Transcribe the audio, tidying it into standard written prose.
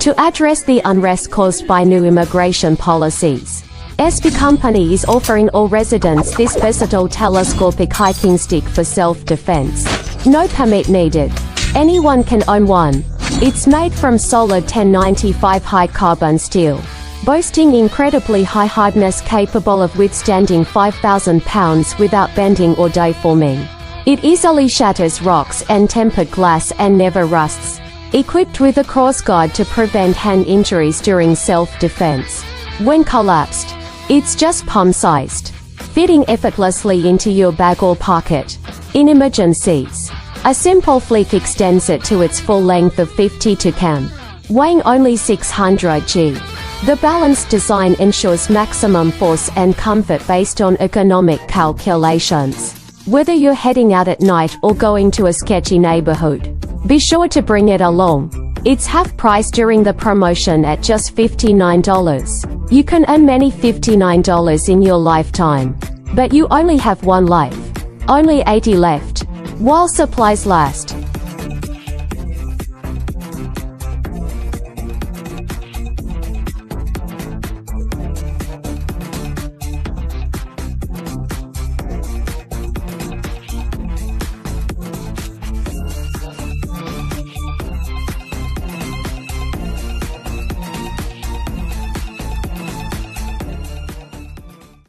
To address the unrest caused by new immigration policies, SB Company is offering all residents this versatile telescopic hiking stick for self-defense. No permit needed. Anyone can own one. It's made from solid 1095 high-carbon steel, boasting incredibly high hardness capable of withstanding 5,000 pounds without bending or deforming. It easily shatters rocks and tempered glass and never rusts. Equipped with a crossguard to prevent hand injuries during self-defense. When collapsed, it's just palm-sized, fitting effortlessly into your bag or pocket. In emergencies, a simple flick extends it to its full length of 52 km, weighing only 600 g. The balanced design ensures maximum force and comfort based on economic calculations. Whether you're heading out at night or going to a sketchy neighborhood, be sure to bring it along. It's half price during the promotion at just $59. You can earn many $59 in your lifetime. But you only have one life. Only 80 left. While supplies last.